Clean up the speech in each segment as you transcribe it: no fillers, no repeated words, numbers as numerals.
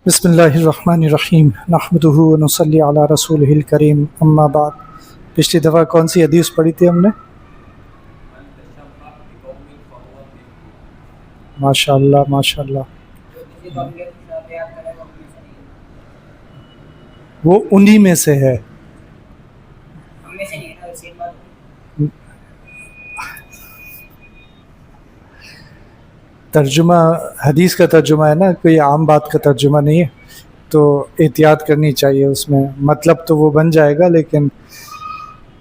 بسم اللہ الرحمن الرحیم نحمدہ ونصلی علی رسولہ الکریم اما بعد۔ پچھلی دفعہ کون سی حدیث پڑھی تھی ہم نے؟ ماشاء اللہ ماشاء اللہ، وہ انہی میں سے ہے۔ ترجمہ حدیث کا ترجمہ ہے نا، کوئی عام بات کا ترجمہ نہیں ہے، تو احتیاط کرنی چاہیے اس میں۔ مطلب تو وہ بن جائے گا، لیکن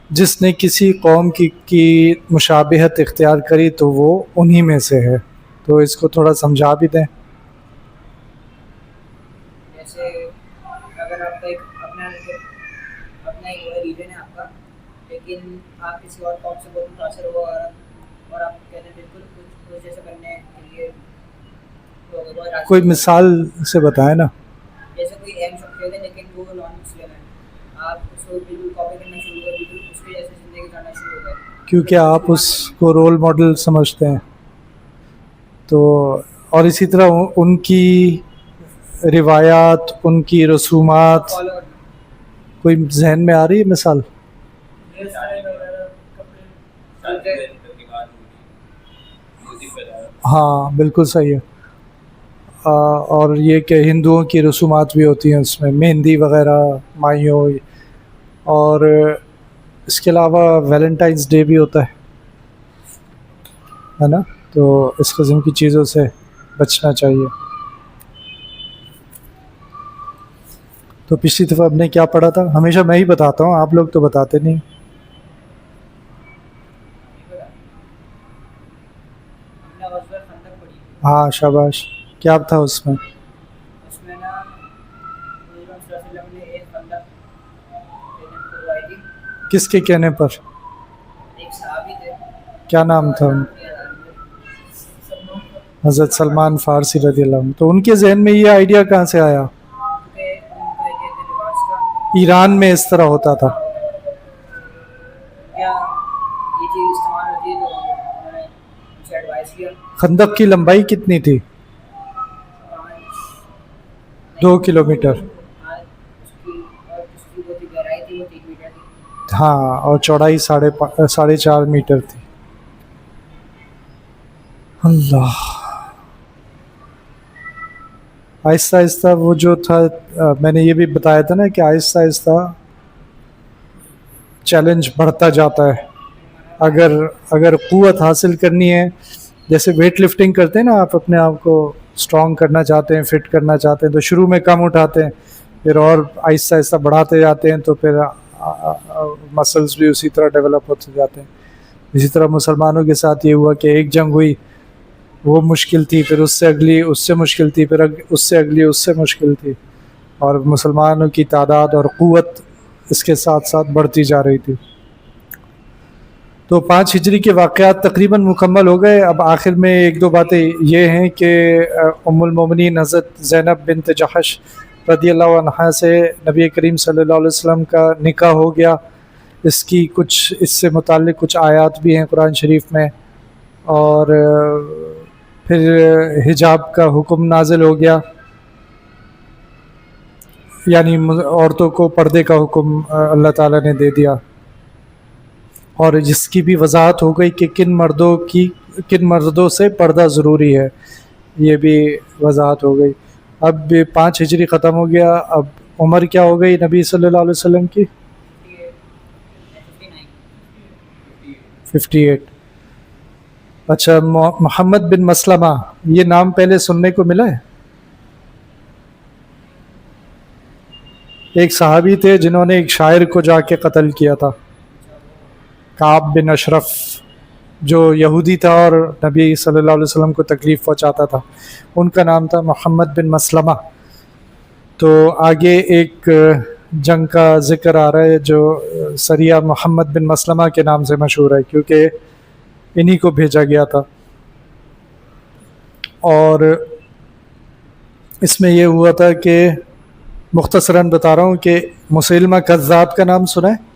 جس نے کسی قوم کی مشابہت اختیار کری تو وہ انہی میں سے ہے، تو اس کو تھوڑا سمجھا بھی دیں۔ جیسے اگر آپ کا ایک اپنا ریجن ہے آپ کا، لیکن آپ کسی اور قوم سے بہت متاثر ہو اور آپ کہتے ہیں بالکل کچھ جیسے بننے کے لیے کوئی مثال سے بتائیں نا۔ جیسے کوئی اہم شخصیت ہے لیکن وہ نان مسلم ہے، آپ اس کو بالکل کاپی کرنا شروع کر بالکل اس کی جیسے زندگی گزارنا شروع ہو گئے کیونکہ آپ اس کو رول ماڈل سمجھتے ہیں، تو اور اسی طرح ان کی روایات، ان کی رسومات، فالو کرنا۔ کوئی ذہن میں آ رہی ہے مثال؟ ہاں بالکل صحیح ہے۔ اور یہ کہ ہندوؤں کی رسومات بھی ہوتی ہیں اس میں، مہندی وغیرہ، مائیوں، اور اس کے علاوہ ویلنٹائنس ڈے بھی ہوتا ہے نا، تو اس قسم کی چیزوں سے بچنا چاہیے۔ تو پچھلی دفعہ ہم نے کیا پڑھا تھا؟ ہمیشہ میں ہی بتاتا ہوں، آپ لوگ تو بتاتے نہیں۔ ہم نے غزوہ خندق پڑھی، ہاں شاباش، کیا تھا اس میں؟ اس میں نا حضور صلی اللہ علیہ وسلم نے ایک خندق کروائی تھی، کس کے کہنے پر؟ ایک صحابی تھے، کیا نام تھا ان؟ حضرت سلمان فارسی رضی اللہ عنہ۔ تو ان کے ذہن میں یہ آئیڈیا کہاں سے آیا؟ کیونکہ ان کا کہتے لباس کا ایران میں اس طرح ہوتا تھا۔ کیا یہ چیز استعمال ہوتی ہے، تو انہوں نے ان سے ایڈوائز کیا۔ خندق کی لمبائی کتنی تھی؟ 2 کلومیٹر۔ اس کی جو گہرائی تھی وہ 3 میٹر تھی۔ ہاں، اور چوڑائی 4.5 میٹر تھی۔ اللہ، آہستہ آہستہ وہ جو تھا، میں نے یہ بھی بتایا تھا نا کہ آہستہ آہستہ چیلنج بڑھتا جاتا ہے۔ اگر قوت حاصل کرنی ہے، جیسے ویٹ لفٹنگ کرتے ہیں نا، آپ اپنے آپ کو اسٹرانگ کرنا چاہتے ہیں، فٹ کرنا چاہتے ہیں، تو شروع میں کم اٹھاتے ہیں، پھر اور آہستہ آہستہ بڑھاتے جاتے ہیں، تو پھر مسلز بھی اسی طرح ڈیولپ ہوتے جاتے ہیں۔ اسی طرح مسلمانوں کے ساتھ یہ ہوا کہ ایک جنگ ہوئی، وہ مشکل تھی، پھر اس سے اگلی اس سے مشکل تھی، پھر اس سے اگلی اس سے مشکل تھی، اور مسلمانوں کی تعداد اور قوت اس کے ساتھ ساتھ بڑھتی جا رہی تھی۔ تو 5 ہجری کے واقعات تقریباً مکمل ہو گئے۔ اب آخر میں 1-2 باتیں یہ ہیں کہ ام المومنین حضرت زینب بنت جحش رضی اللہ عنہا سے نبی کریم صلی اللہ علیہ وسلم کا نکاح ہو گیا۔ اس سے متعلق کچھ آیات بھی ہیں قرآن شریف میں، اور پھر حجاب کا حکم نازل ہو گیا، یعنی عورتوں کو پردے کا حکم اللہ تعالیٰ نے دے دیا، اور جس کی بھی وضاحت ہو گئی کہ کن مردوں سے پردہ ضروری ہے، یہ بھی وضاحت ہو گئی۔ اب 5 ہجری ختم ہو گیا، اب عمر کیا ہو گئی نبی صلی اللہ علیہ وسلم کی؟ 58۔ اچھا، محمد بن مسلمہ، یہ نام پہلے سننے کو ملا ہے؟ ایک صحابی تھے جنہوں نے ایک شاعر کو جا کے قتل کیا تھا، کعب بن اشرف، جو یہودی تھا اور نبی صلی اللہ علیہ وسلم کو تکلیف پہنچاتا تھا، ان کا نام تھا محمد بن مسلمہ۔ تو آگے ایک جنگ کا ذکر آ رہا ہے جو سریہ محمد بن مسلمہ کے نام سے مشہور ہے، کیونکہ انہی کو بھیجا گیا تھا۔ اور اس میں یہ ہوا تھا کہ مختصراً بتا رہا ہوں کہ مسیلمہ کذاب کا نام سنا ہے؟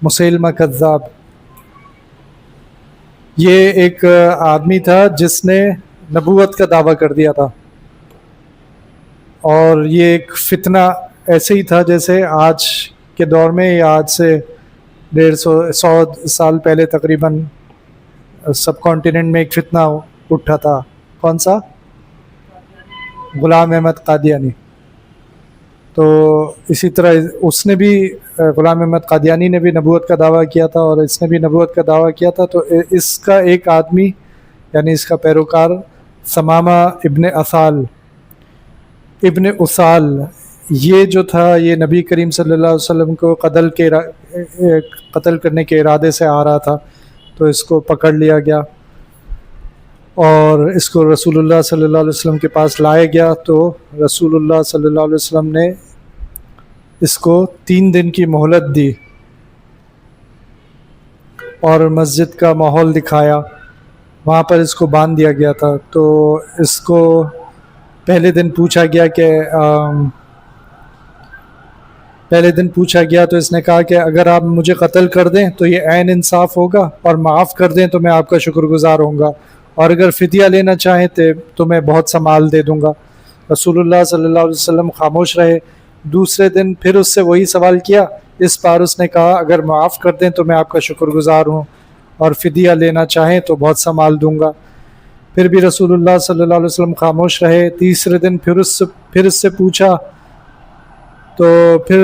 مسیلمہ کذاب، یہ ایک آدمی تھا جس نے نبوت کا دعویٰ کر دیا تھا، اور یہ ایک فتنہ ایسے ہی تھا جیسے آج کے دور میں یا آج سے 150 سال پہلے تقریباً سب کانٹیننٹ میں ایک فتنہ اٹھا تھا. کون سا؟ غلام احمد قادیانی. تو اسی طرح اس نے بھی غلام احمد قادیانی نے بھی نبوت کا دعویٰ کیا تھا اور اس نے بھی نبوت کا دعویٰ کیا تھا. تو اس کا ایک آدمی یعنی اس کا پیروکار ثمامہ ابن اسال یہ جو تھا یہ نبی کریم صلی اللہ علیہ وسلم کو قتل کرنے کے ارادے سے آ رہا تھا. تو اس کو پکڑ لیا گیا اور اس کو رسول اللہ صلی اللہ علیہ وسلم کے پاس لایا گیا. تو رسول اللہ صلی اللہ علیہ وسلم نے اس کو 3 دن کی مہلت دی اور مسجد کا ماحول دکھایا. وہاں پر اس کو باندھ دیا گیا تھا. تو اس کو پہلے دن پوچھا گیا تو اس نے کہا کہ اگر آپ مجھے قتل کر دیں تو یہ عین انصاف ہوگا اور معاف کر دیں تو میں آپ کا شکر گزار ہوں گا اور اگر فدیہ لینا چاہیں تو میں بہت سا مال دے دوں گا. رسول اللہ صلی اللہ علیہ وسلم خاموش رہے. دوسرے دن پھر اس سے وہی سوال کیا. اس بار اس نے کہا اگر معاف کر دیں تو میں آپ کا شکر گزار ہوں اور فدیہ لینا چاہیں تو بہت سا مال دوں گا. پھر بھی رسول اللہ صلی اللہ علیہ وسلم خاموش رہے. تیسرے دن پھر اس سے پوچھا تو پھر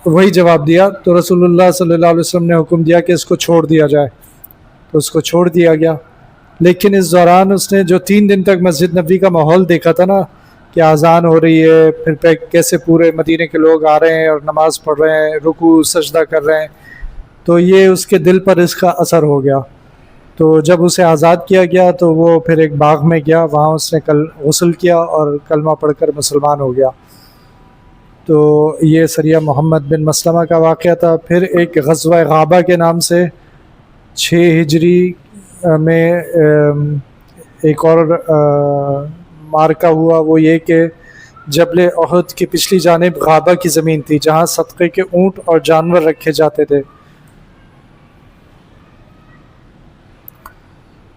وہی جواب دیا. تو رسول اللہ صلی اللہ علیہ وسلم نے حکم دیا کہ اس کو چھوڑ دیا جائے. تو اس کو چھوڑ دیا گیا. لیکن اس دوران اس نے جو 3 دن تک مسجد نبوی کا ماحول دیکھا تھا نا کہ اذان ہو رہی ہے, پھر کیسے پورے مدینے کے لوگ آ رہے ہیں اور نماز پڑھ رہے ہیں, رکوع سجدہ کر رہے ہیں, تو یہ اس کے دل پر اس کا اثر ہو گیا. تو جب اسے آزاد کیا گیا تو وہ پھر ایک باغ میں گیا. وہاں اس نے غسل کیا اور کلمہ پڑھ کر مسلمان ہو گیا. تو یہ سریہ محمد بن مسلمہ کا واقعہ تھا. پھر ایک غزوہ غابہ کے نام سے 6 ہجری میں ایک اور مارکہ ہوا. وہ یہ کہ جبل احد کی پچھلی جانب غابہ کی زمین تھی جہاں صدقے کے اونٹ اور جانور رکھے جاتے تھے.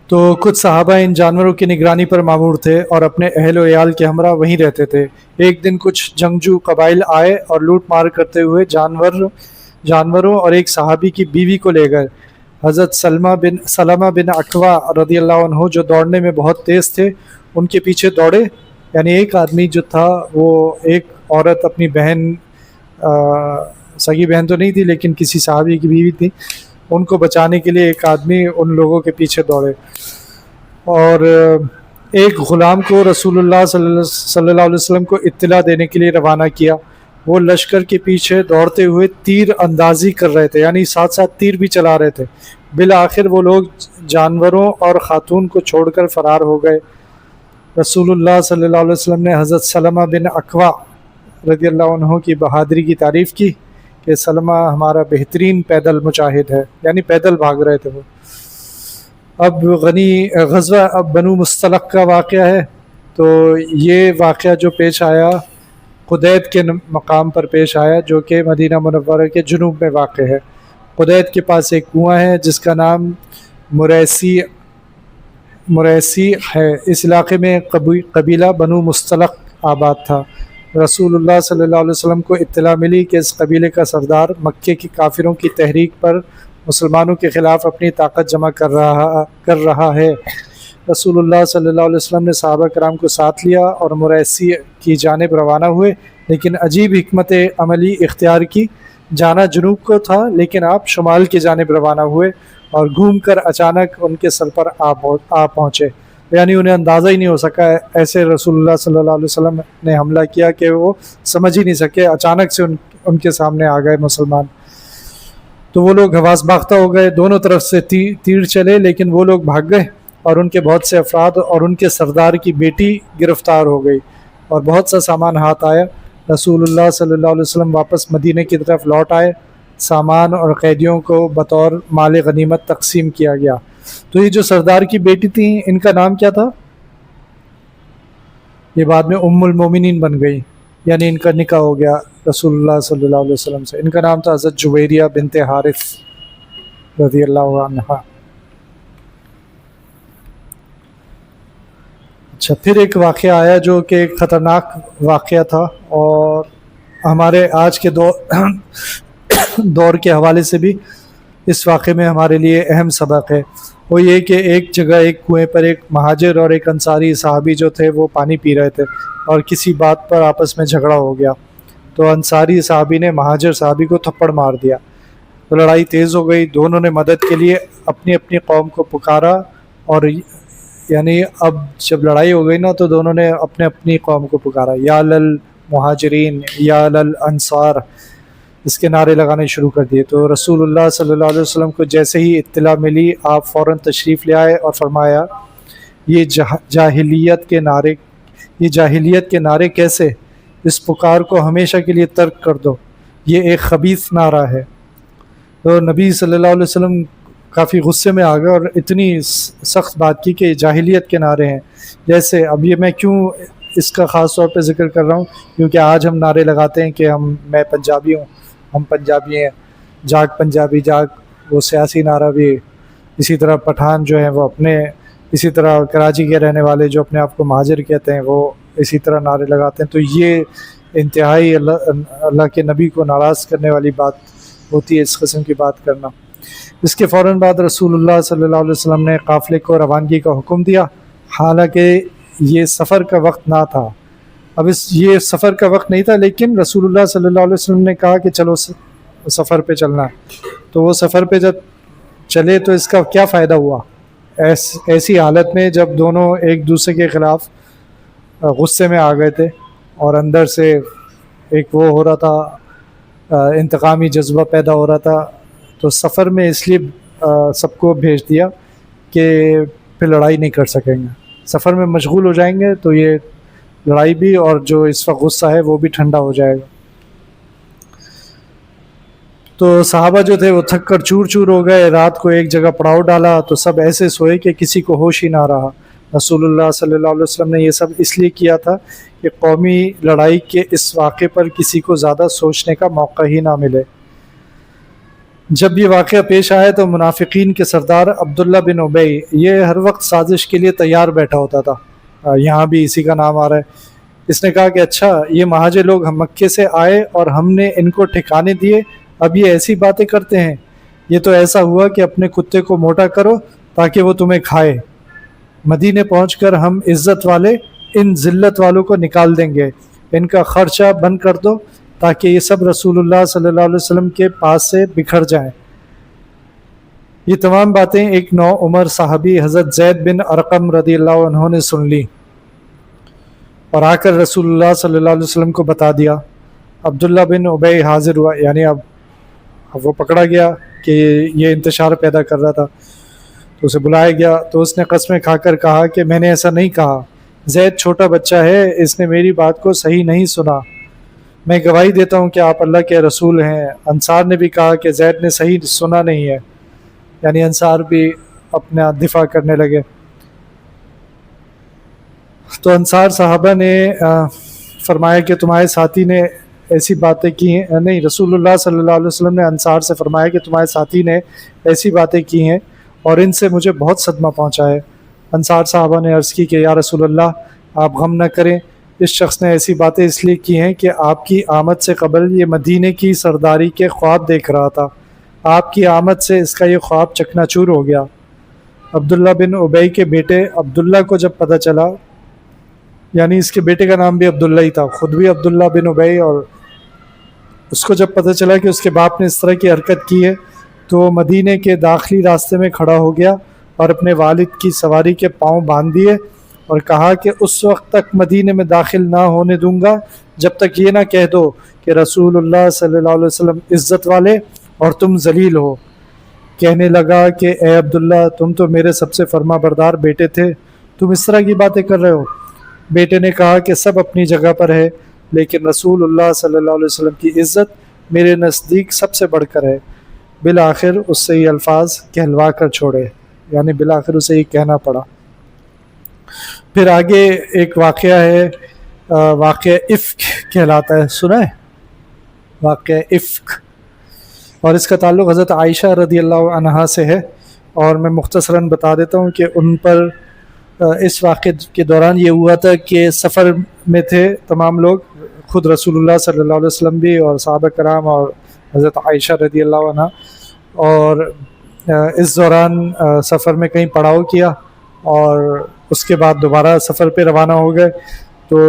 تو کچھ صحابہ ان جانوروں کی نگرانی پر مامور تھے اور اپنے اہل و عیال کے ہمراہ وہیں رہتے تھے. ایک دن کچھ جنگجو قبائل آئے اور لوٹ مار کرتے ہوئے جانوروں اور ایک صحابی کی بیوی کو لے گئے. حضرت سلمہ بن اکوا رضی اللہ عنہ جو دوڑنے میں بہت تیز تھے ان کے پیچھے دوڑے. یعنی ایک آدمی جو تھا وہ ایک عورت اپنی بہن, سگی بہن تو نہیں تھی لیکن کسی صحابی کی بیوی تھی, ان کو بچانے کے لیے ایک آدمی ان لوگوں کے پیچھے دوڑے اور ایک غلام کو رسول اللہ صلی اللہ علیہ وسلم کو اطلاع دینے کے لیے روانہ کیا. وہ لشکر کے پیچھے دوڑتے ہوئے تیر اندازی کر رہے تھے, یعنی ساتھ ساتھ تیر بھی چلا رہے تھے. بالآخر وہ لوگ جانوروں اور خاتون کو چھوڑ کر فرار ہو گئے. رسول اللہ صلی اللہ علیہ وسلم نے حضرت سلمہ بن اکوا رضی اللہ عنہ کی بہادری کی تعریف کی کہ سلمہ ہمارا بہترین پیدل مجاہد ہے, یعنی پیدل بھاگ رہے تھے وہ. اب غزوہ بنو مستلق کا واقعہ ہے. تو یہ واقعہ جو پیش آیا قدید کے مقام پر پیش آیا جو کہ مدینہ منورہ کے جنوب میں واقع ہے. قدید کے پاس ایک کنواں ہے جس کا نام مریسی ہے. اس علاقے میں قبیلہ بنو مستلق آباد تھا. رسول اللہ صلی اللہ علیہ وسلم کو اطلاع ملی کہ اس قبیلے کا سردار مکے کی کافروں کی تحریک پر مسلمانوں کے خلاف اپنی طاقت جمع کر رہا ہے. رسول اللہ صلی اللہ علیہ وسلم نے صحابہ کرام کو ساتھ لیا اور مریسی کی جانب روانہ ہوئے. لیکن عجیب حکمت عملی اختیار کی. جانا جنوب کو تھا لیکن آپ شمال کی جانب روانہ ہوئے اور گھوم کر اچانک ان کے سر پر آ پہنچے. یعنی انہیں اندازہ ہی نہیں ہو سکا, ایسے رسول اللہ صلی اللہ علیہ وسلم نے حملہ کیا کہ وہ سمجھ ہی نہیں سکے. اچانک سے ان کے سامنے آ گئے مسلمان. تو وہ لوگ حواس باختہ ہو گئے. دونوں طرف سے تیر چلے لیکن وہ لوگ بھاگ گئے اور ان کے بہت سے افراد اور ان کے سردار کی بیٹی گرفتار ہو گئی اور بہت سا سامان ہاتھ آیا. رسول اللہ صلی اللہ علیہ وسلم واپس مدینہ کی طرف لوٹ آئے. سامان اور قیدیوں کو بطور مال غنیمت تقسیم کیا گیا. تو یہ جو سردار کی بیٹی تھیں ان کا نام کیا تھا؟ یہ بعد میں ام المومنین بن گئی, یعنی ان کا نکاح ہو گیا رسول اللہ صلی اللہ علیہ وسلم سے. ان کا نام تھا حضرت جویریہ بنت حارث رضی اللہ عنہا. اچھا، پھر ایک واقعہ آیا جو کہ ایک خطرناک واقعہ تھا، اور ہمارے آج کے دور کے حوالے سے بھی اس واقعے میں ہمارے لیے اہم سبق ہے۔ وہ یہ کہ ایک جگہ ایک کنویں پر ایک مہاجر اور ایک انصاری صحابی جو تھے وہ پانی پی رہے تھے، اور کسی بات پر آپس میں جھگڑا ہو گیا، تو انصاری صحابی نے مہاجر صحابی کو تھپڑ مار دیا، تو لڑائی تیز ہو گئی۔ دونوں نے مدد کے لیے اپنی اپنی قوم کو پکارا، اور یعنی اب جب لڑائی ہو گئی نا تو دونوں نے اپنے اپنی قوم کو پکارا، یا لل مہاجرین یا لل انصار، اس کے نعرے لگانے شروع کر دیے۔ تو رسول اللہ صلی اللہ علیہ وسلم کو جیسے ہی اطلاع ملی، آپ فوراً تشریف لے آئے اور فرمایا، یہ جاہلیت کے نعرے کیسے؟ اس پکار کو ہمیشہ کے لیے ترک کر دو، یہ ایک خبیث نعرہ ہے۔ تو نبی صلی اللہ علیہ وسلم کافی غصے میں آ گئے اور اتنی سخت بات کی کہ یہ جاہلیت کے نعرے ہیں۔ جیسے اب یہ میں کیوں اس کا خاص طور پہ ذکر کر رہا ہوں، کیونکہ آج ہم نعرے لگاتے ہیں کہ میں پنجابی ہوں، ہم پنجابی ہیں، جاگ پنجابی جاگ، وہ سیاسی نعرہ بھی، اسی طرح پٹھان جو ہیں وہ اپنے، اسی طرح کراچی کے رہنے والے جو اپنے آپ کو مہاجر کہتے ہیں وہ اسی طرح نعرے لگاتے ہیں۔ تو یہ انتہائی اللہ کے نبی کو ناراض کرنے والی بات ہوتی ہے، اس قسم کی بات کرنا۔ اس کے فوراً بعد رسول اللہ صلی اللہ علیہ وسلم نے قافلے کو روانگی کا حکم دیا، حالانکہ یہ سفر کا وقت نہ تھا۔ اب یہ سفر کا وقت نہیں تھا، لیکن رسول اللہ صلی اللہ علیہ وسلم نے کہا کہ چلو سفر پہ چلنا ہے۔ تو وہ سفر پہ جب چلے تو اس کا کیا فائدہ ہوا؟ ایسی حالت میں جب دونوں ایک دوسرے کے خلاف غصے میں آ گئے تھے اور اندر سے ایک وہ ہو رہا تھا، انتقامی جذبہ پیدا ہو رہا تھا، تو سفر میں اس لیے سب کو بھیج دیا کہ پھر لڑائی نہیں کر سکیں گے، سفر میں مشغول ہو جائیں گے تو یہ لڑائی بھی اور جو اس وقت غصہ ہے وہ بھی ٹھنڈا ہو جائے گا۔ تو صحابہ جو تھے وہ تھک کر چور چور ہو گئے، رات کو ایک جگہ پڑاؤ ڈالا تو سب ایسے سوئے کہ کسی کو ہوش ہی نہ رہا۔ رسول اللہ صلی اللہ علیہ وسلم نے یہ سب اس لیے کیا تھا کہ قومی لڑائی کے اس واقعے پر کسی کو زیادہ سوچنے کا موقع ہی نہ ملے۔ جب یہ واقعہ پیش آیا تو منافقین کے سردار عبداللہ بن ابی یہ ہر وقت سازش کے لیے تیار بیٹھا ہوتا تھا، یہاں بھی اسی کا نام آ رہا ہے۔ اس نے کہا کہ اچھا، یہ مہاجر لوگ ہم مکے سے آئے اور ہم نے ان کو ٹھکانے دیے، اب یہ ایسی باتیں کرتے ہیں، یہ تو ایسا ہوا کہ اپنے کتے کو موٹا کرو تاکہ وہ تمہیں کھائے۔ مدینے پہنچ کر ہم عزت والے ان ذلت والوں کو نکال دیں گے، ان کا خرچہ بند کر دو تاکہ یہ سب رسول اللہ صلی اللہ علیہ وسلم کے پاس سے بکھر جائیں۔ یہ تمام باتیں ایک نو عمر صحابی حضرت زید بن ارقم رضی اللہ عنہ نے سن لی اور آ کر رسول اللہ صلی اللہ علیہ وسلم کو بتا دیا۔ عبداللہ بن ابی حاضر ہوا، یعنی اب وہ پکڑا گیا کہ یہ انتشار پیدا کر رہا تھا، تو اسے بلایا گیا تو اس نے قسمیں کھا کر کہا کہ میں نے ایسا نہیں کہا، زید چھوٹا بچہ ہے، اس نے میری بات کو صحیح نہیں سنا، میں گواہی دیتا ہوں کہ آپ اللہ کے رسول ہیں۔ انصار نے بھی کہا کہ زید نے صحیح سنا نہیں ہے، یعنی انصار بھی اپنا دفاع کرنے لگے۔ تو انصار صحابہ نے فرمایا کہ تمہارے ساتھی نے ایسی باتیں کی ہیں، نہیں، رسول اللہ صلی اللہ علیہ وسلم نے انصار سے فرمایا کہ تمہارے ساتھی نے ایسی باتیں کی ہیں اور ان سے مجھے بہت صدمہ پہنچا ہے۔ انصار صحابہ نے عرض کی کہ یا رسول اللہ، آپ غم نہ کریں، اس شخص نے ایسی باتیں اس لیے کی ہیں کہ آپ کی آمد سے قبل یہ مدینے کی سرداری کے خواب دیکھ رہا تھا، آپ کی آمد سے اس کا یہ خواب چکنا چور ہو گیا۔ عبداللہ بن ابی کے بیٹے عبداللہ کو جب پتہ چلا، یعنی اس کے بیٹے کا نام بھی عبداللہ ہی تھا، خود بھی عبداللہ بن ابی، اور اس کو جب پتہ چلا کہ اس کے باپ نے اس طرح کی حرکت کی ہے تو وہ مدینے کے داخلی راستے میں کھڑا ہو گیا اور اپنے والد کی سواری کے پاؤں باندھ دیے اور کہا کہ اس وقت تک مدینے میں داخل نہ ہونے دوں گا جب تک یہ نہ کہہ دو کہ رسول اللہ صلی اللہ علیہ وسلم عزت والے اور تم ذلیل ہو۔ کہنے لگا کہ اے عبداللہ، تم تو میرے سب سے فرما بردار بیٹے تھے، تم اس طرح کی باتیں کر رہے ہو۔ بیٹے نے کہا کہ سب اپنی جگہ پر ہے، لیکن رسول اللہ صلی اللہ علیہ وسلم کی عزت میرے نزدیک سب سے بڑھ کر ہے۔ بالآخر اس سے یہ الفاظ کہلوا کر چھوڑے، یعنی بالآخر اسے یہ کہنا پڑا۔ پھر آگے ایک واقعہ ہے، واقعہ افک کہلاتا ہے، سنا ہے واقعہ افک، اور اس کا تعلق حضرت عائشہ رضی اللہ عنہا سے ہے، اور میں مختصراً بتا دیتا ہوں کہ ان پر اس واقعے کے دوران یہ ہوا تھا کہ سفر میں تھے تمام لوگ، خود رسول اللہ صلی اللہ علیہ وسلم بھی اور صحابہ کرام اور حضرت عائشہ رضی اللہ عنہ، اور اس دوران سفر میں کہیں پڑاؤ کیا اور اس کے بعد دوبارہ سفر پہ روانہ ہو گئے. تو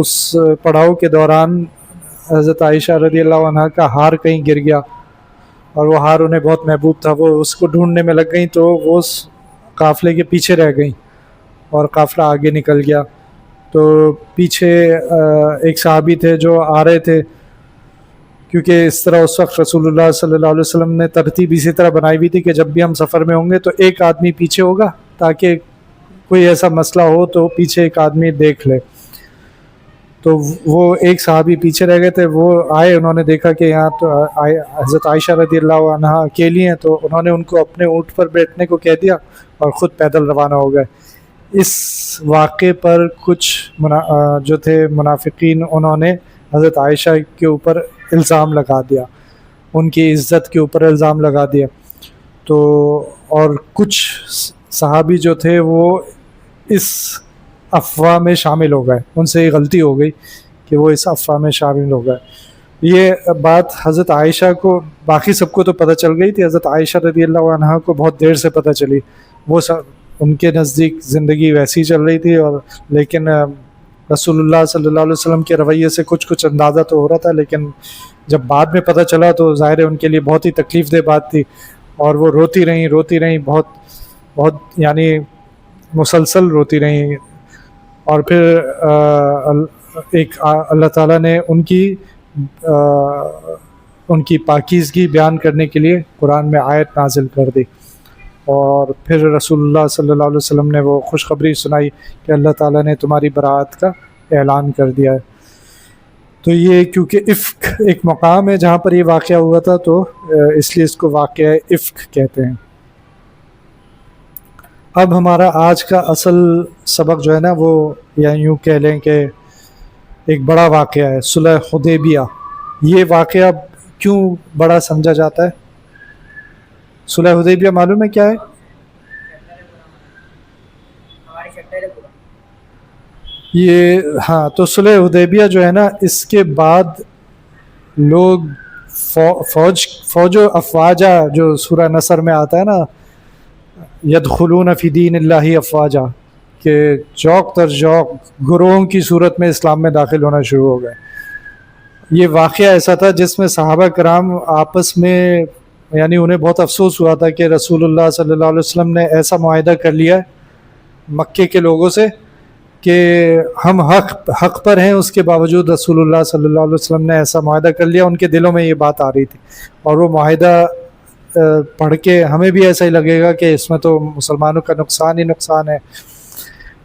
اس پڑاؤ کے دوران حضرت عائشہ رضی اللہ عنہ کا ہار کہیں گر گیا، اور وہ ہار انہیں بہت محبوب تھا. وہ اس کو ڈھونڈنے میں لگ گئیں تو وہ اس قافلے کے پیچھے رہ گئیں اور قافلہ آگے نکل گیا. تو پیچھے ایک صحابی تھے جو آ رہے تھے، کیونکہ اس طرح اس وقت رسول اللہ صلی اللہ علیہ وسلم نے ترتیب اسی طرح بنائی ہوئی تھی کہ جب بھی ہم سفر میں ہوں گے تو ایک آدمی پیچھے ہوگا تاکہ کوئی ایسا مسئلہ ہو تو پیچھے ایک آدمی دیکھ لے. تو وہ ایک صحابی پیچھے رہ گئے تھے، وہ آئے، انہوں نے دیکھا کہ یہاں تو حضرت عائشہ رضی اللہ عنہ اکیلی ہیں، تو انہوں نے ان کو اپنے اونٹ پر بیٹھنے کو کہہ دیا اور خود پیدل روانہ ہو گئے. اس واقعے پر کچھ جو تھے منافقین، انہوں نے حضرت عائشہ کے اوپر الزام لگا دیا، ان کی عزت کے اوپر الزام لگا دیا. تو اور کچھ صحابی جو تھے وہ اس افواہ میں شامل ہو گئے، ان سے یہ غلطی ہو گئی کہ وہ اس افواہ میں شامل ہو گئے. یہ بات حضرت عائشہ کو، باقی سب کو تو پتہ چل گئی تھی، حضرت عائشہ رضی اللہ عنہ کو بہت دیر سے پتہ چلی. وہ ان کے نزدیک زندگی ویسی چل رہی تھی، اور لیکن رسول اللہ صلی اللہ علیہ وسلم کے رویے سے کچھ اندازہ تو ہو رہا تھا، لیکن جب بعد میں پتہ چلا تو ظاہر ہے ان کے لیے بہت ہی تکلیف دہ بات تھی، اور وہ روتی رہیں بہت یعنی مسلسل روتی رہیں. اور پھر ایک اللہ تعالیٰ نے ان کی پاکیزگی بیان کرنے کے لیے قرآن میں آیت نازل کر دی، اور پھر رسول اللہ صلی اللہ علیہ وسلم نے وہ خوشخبری سنائی کہ اللہ تعالیٰ نے تمہاری برات کا اعلان کر دیا ہے. تو یہ کیونکہ افک ایک مقام ہے جہاں پر یہ واقعہ ہوا تھا، تو اس لیے اس کو واقعہ افک کہتے ہیں. اب ہمارا آج کا اصل سبق جو ہے نا، وہ یا یوں کہہ لیں کہ ایک بڑا واقعہ ہے، صلح حدیبیہ. یہ واقعہ کیوں بڑا سمجھا جاتا ہے؟ صلح حدیبیہ معلوم ہے کیا ہے؟ یہ ہاں، تو صلح حدیبیہ جو ہے نا، اس کے بعد لوگ فوج و افواجہ، جو سورہ نصر میں آتا ہے نا، یدخلون فی دین اللہ افواجہ، کہ جوق در جوق گروہوں کی صورت میں اسلام میں داخل ہونا شروع ہو گئے. یہ واقعہ ایسا تھا جس میں صحابہ کرام آپس میں، یعنی انہیں بہت افسوس ہوا تھا کہ رسول اللہ صلی اللہ علیہ وسلم نے ایسا معاہدہ کر لیا ہے مکے کے لوگوں سے کہ ہم حق پر ہیں، اس کے باوجود رسول اللہ صلی اللہ علیہ وسلم نے ایسا معاہدہ کر لیا. ان کے دلوں میں یہ بات آ رہی تھی، اور وہ معاہدہ پڑھ کے ہمیں بھی ایسا ہی لگے گا کہ اس میں تو مسلمانوں کا نقصان ہی نقصان ہے،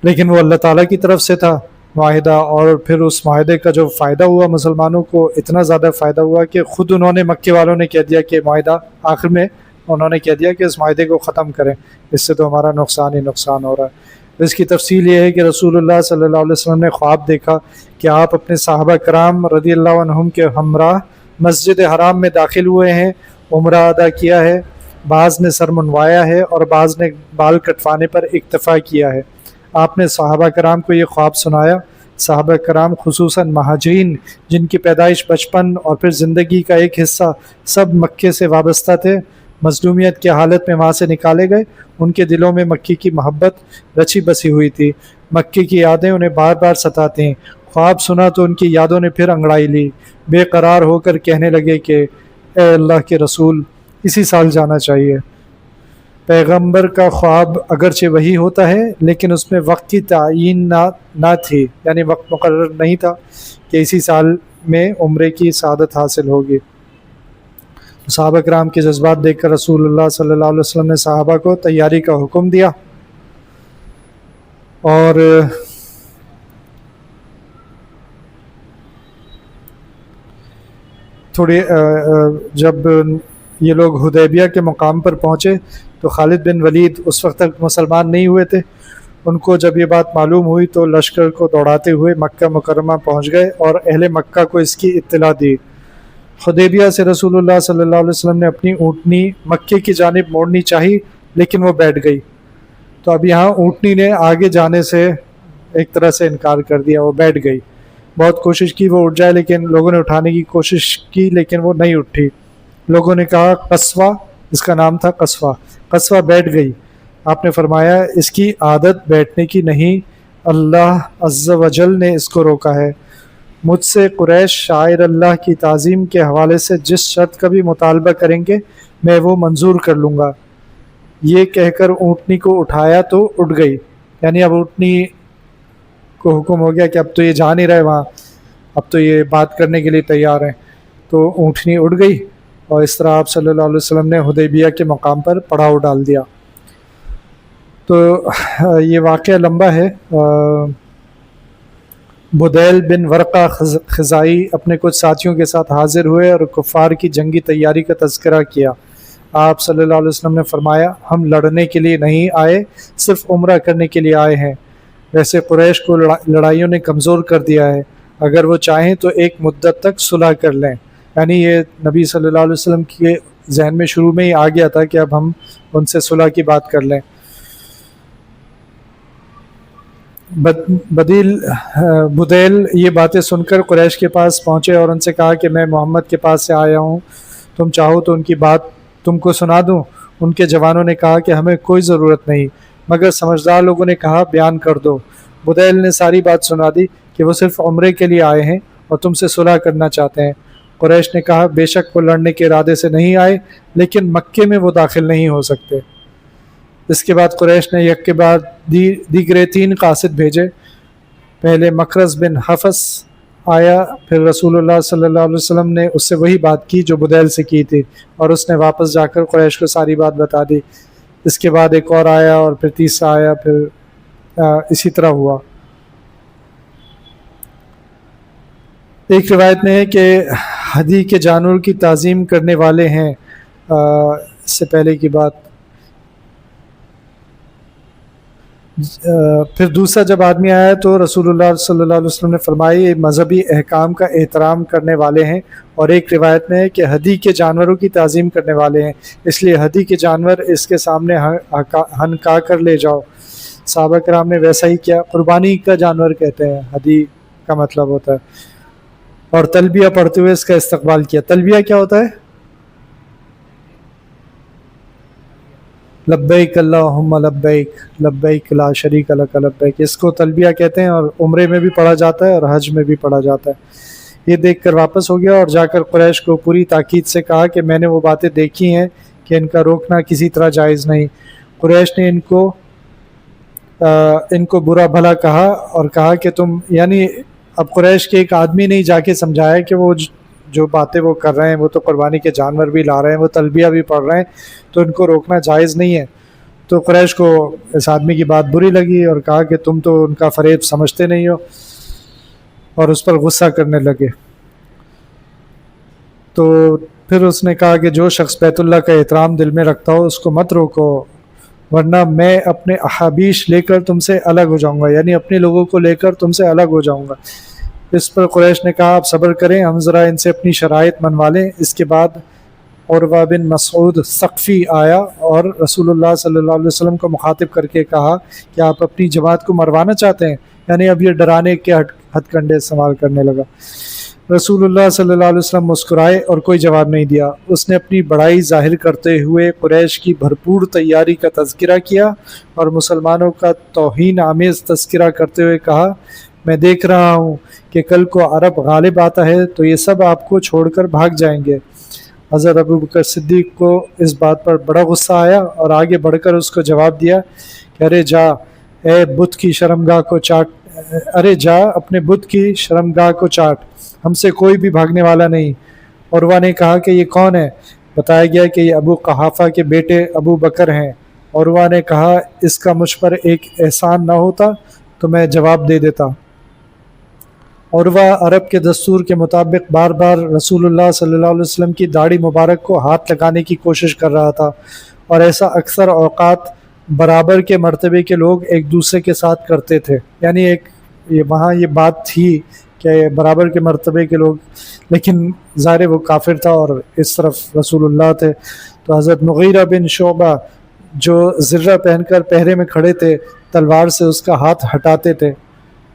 لیکن وہ اللہ تعالیٰ کی طرف سے تھا معاہدہ. اور پھر اس معاہدے کا جو فائدہ ہوا مسلمانوں کو، اتنا زیادہ فائدہ ہوا کہ خود انہوں نے، مکے والوں نے کہہ دیا کہ معاہدہ، آخر میں انہوں نے کہہ دیا کہ اس معاہدے کو ختم کریں، اس سے تو ہمارا نقصان ہی نقصان ہو رہا ہے. اس کی تفصیل یہ ہے کہ رسول اللہ صلی اللہ علیہ وسلم نے خواب دیکھا کہ آپ اپنے صحابہ کرام رضی اللہ عنہم کے ہمراہ مسجد حرام میں داخل ہوئے ہیں، عمرہ ادا کیا ہے، بعض نے سر منوایا ہے اور بعض نے بال کٹوانے پر اکتفا کیا ہے. آپ نے صحابہ کرام کو یہ خواب سنایا. صحابہ کرام خصوصاً مہاجرین، جن کی پیدائش، بچپن اور پھر زندگی کا ایک حصہ سب مکے سے وابستہ تھے، مظلومیت کی حالت میں وہاں سے نکالے گئے. ان کے دلوں میں مکے کی محبت رچی بسی ہوئی تھی. مکے کی یادیں انہیں بار بار ستاتی ہیں. خواب سنا تو ان کی یادوں نے پھر انگڑائی لی. بے قرار ہو کر کہنے لگے کہ اے اللہ کے رسول، اسی سال جانا چاہیے. پیغمبر کا خواب اگرچہ وہی ہوتا ہے، لیکن اس میں وقت کی تعین نہ تھی، یعنی وقت مقرر نہیں تھا کہ اسی سال میں عمرے کی سعادت حاصل ہوگی. صحابہ کرام کے جذبات دیکھ کر رسول اللہ صلی اللہ علیہ وسلم نے صحابہ کو تیاری کا حکم دیا. اور تھوڑی جب یہ لوگ حدیبیہ کے مقام پر پہنچے تو خالد بن ولید اس وقت تک مسلمان نہیں ہوئے تھے. ان کو جب یہ بات معلوم ہوئی تو لشکر کو دوڑاتے ہوئے مکہ مکرمہ پہنچ گئے اور اہل مکہ کو اس کی اطلاع دی. حدیبیہ سے رسول اللہ صلی اللہ علیہ وسلم نے اپنی اونٹنی مکے کی جانب موڑنی چاہی، لیکن وہ بیٹھ گئی. تو اب یہاں اونٹنی نے آگے جانے سے ایک طرح سے انکار کر دیا, وہ بیٹھ گئی. بہت کوشش کی وہ اٹھ جائے, لیکن لوگوں نے اٹھانے کی کوشش کی لیکن وہ نہیں اٹھی. لوگوں نے کہا قصوہ, اس کا نام تھا قصوہ, قصوہ بیٹھ گئی. آپ نے فرمایا اس کی عادت بیٹھنے کی نہیں, اللہ عز و جل نے اس کو روکا ہے. مجھ سے قریش شاعر اللہ کی تعظیم کے حوالے سے جس شرط کا بھی مطالبہ کریں گے میں وہ منظور کر لوں گا. یہ کہہ کر اونٹنی کو اٹھایا تو اٹھ گئی. یعنی اب اونٹنی کو حکم ہو گیا کہ اب تو یہ جا نہیں رہے وہاں, اب تو یہ بات کرنے کے لیے تیار ہیں. تو اونٹنی اٹھ گئی اور اس طرح آپ صلی اللہ علیہ وسلم نے حدیبیہ کے مقام پر پڑاؤ ڈال دیا. تو یہ واقعہ لمبا ہے. بدیل بن ورقہ خزائی اپنے کچھ ساتھیوں کے ساتھ حاضر ہوئے اور کفار کی جنگی تیاری کا تذکرہ کیا. آپ صلی اللہ علیہ وسلم نے فرمایا ہم لڑنے کے لیے نہیں آئے, صرف عمرہ کرنے کے لیے آئے ہیں. ویسے قریش کو لڑائیوں نے کمزور کر دیا ہے, اگر وہ چاہیں تو ایک مدت تک صلح کر لیں. یعنی یہ نبی صلی اللہ علیہ وسلم کے ذہن میں شروع میں ہی آ گیا تھا کہ اب ہم ان سے صلح کی بات کر لیں. بدیل یہ باتیں سن کر قریش کے پاس پہنچے اور ان سے کہا کہ میں محمد کے پاس سے آیا ہوں, تم چاہو تو ان کی بات تم کو سنا دوں. ان کے جوانوں نے کہا کہ ہمیں کوئی ضرورت نہیں, مگر سمجھدار لوگوں نے کہا بیان کر دو. بدیل نے ساری بات سنا دی کہ وہ صرف عمرے کے لیے آئے ہیں اور تم سے صلح کرنا چاہتے ہیں. قریش نے کہا بے شک وہ لڑنے کے ارادے سے نہیں آئے, لیکن مکے میں وہ داخل نہیں ہو سکتے. اس کے بعد قریش نے یک کے بعد دیگرے 3 قاصد بھیجے. پہلے مکرز بن حفص آیا, پھر رسول اللہ صلی اللہ علیہ وسلم نے اس سے وہی بات کی جو بدیل سے کی تھی, اور اس نے واپس جا کر قریش کو ساری بات بتا دی. اس کے بعد ایک اور آیا, اور پھر تیسرا آیا, پھر اسی طرح ہوا. ایک روایت میں ہے کہ ہدی کے جانور کی تعظیم کرنے والے ہیں. اس سے پہلے کی بات. پھر دوسرا جب آدمی آیا تو رسول اللہ صلی اللہ علیہ وسلم نے فرمایا یہ مذہبی احکام کا احترام کرنے والے ہیں, اور ایک روایت میں ہے کہ ہدی کے جانوروں کی تعظیم کرنے والے ہیں, اس لیے ہدی کے جانور اس کے سامنے ہنکا کر لے جاؤ. صحابہ کرام نے ویسا ہی کیا. قربانی کا جانور کہتے ہیں, ہدی کا مطلب ہوتا ہے. اور تلبیہ پڑھتے ہوئے اس کا استقبال کیا. تلبیہ کیا ہوتا ہے؟ لبیک اللہم لبیک لبیک لا شریک لک لبیک, اس کو تلبیہ کہتے ہیں, اور عمرے میں بھی پڑھا جاتا ہے اور حج میں بھی پڑھا جاتا ہے. یہ دیکھ کر واپس ہو گیا اور جا کر قریش کو پوری تاکید سے کہا کہ میں نے وہ باتیں دیکھی ہیں کہ ان کا روکنا کسی طرح جائز نہیں. قریش نے ان کو برا بھلا کہا اور کہا کہ تم, یعنی اب قریش کے ایک آدمی نے جا کے سمجھایا کہ وہ جو باتیں وہ کر رہے ہیں, وہ تو قربانی کے جانور بھی لا رہے ہیں, وہ تلبیہ بھی پڑھ رہے ہیں, تو ان کو روکنا جائز نہیں ہے. تو قریش کو اس آدمی کی بات بری لگی اور کہا کہ تم تو ان کا فریب سمجھتے نہیں ہو, اور اس پر غصہ کرنے لگے. تو پھر اس نے کہا کہ جو شخص بیت اللہ کا احترام دل میں رکھتا ہو اس کو مت روکو, ورنہ میں اپنے احابیش لے کر تم سے الگ ہو جاؤں گا, یعنی اپنے لوگوں کو لے کر تم سے الگ ہو جاؤں گا. اس پر قریش نے کہا آپ صبر کریں, ہم ذرا ان سے اپنی شرائط منوا لیں. اس کے بعد عروہ بن مسعود ثقفی آیا اور رسول اللہ صلی اللہ علیہ وسلم کو مخاطب کر کے کہا کہ آپ اپنی جماعت کو مروانا چاہتے ہیں, یعنی اب یہ ڈرانے کے ہتھ کنڈے استعمال کرنے لگا. رسول اللہ صلی اللہ علیہ وسلم مسکرائے اور کوئی جواب نہیں دیا. اس نے اپنی بڑائی ظاہر کرتے ہوئے قریش کی بھرپور تیاری کا تذکرہ کیا اور مسلمانوں کا توہین آمیز تذکرہ کرتے ہوئے کہا میں دیکھ رہا ہوں کہ کل کو عرب غالب آتا ہے تو یہ سب آپ کو چھوڑ کر بھاگ جائیں گے. حضرت ابو بکر صدیق کو اس بات پر بڑا غصہ آیا اور آگے بڑھ کر اس کو جواب دیا کہ ارے جا اے بت کی شرمگاہ کو چاٹ, ارے جا اپنے بت کی شرمگاہ کو چاٹ, ہم سے کوئی بھی بھاگنے والا نہیں. عروہ نے کہا کہ یہ کون ہے؟ بتایا گیا کہ یہ ابو قحافہ کے بیٹے ابو بکر ہیں. عروہ نے کہا اس کا مجھ پر ایک احسان نہ ہوتا تو میں جواب دے دیتا. عروہ عرب کے دستور کے مطابق بار بار رسول اللہ صلی اللہ علیہ وسلم کی داڑھی مبارک کو ہاتھ لگانے کی کوشش کر رہا تھا, اور ایسا اکثر اوقات برابر کے مرتبے کے لوگ ایک دوسرے کے ساتھ کرتے تھے. یعنی وہاں یہ بات تھی کہ برابر کے مرتبے کے لوگ, لیکن ظاہر وہ کافر تھا اور اس طرف رسول اللہ تھے. تو حضرت مغیرہ بن شعبہ جو زرہ پہن کر پہرے میں کھڑے تھے تلوار سے اس کا ہاتھ ہٹاتے تھے۔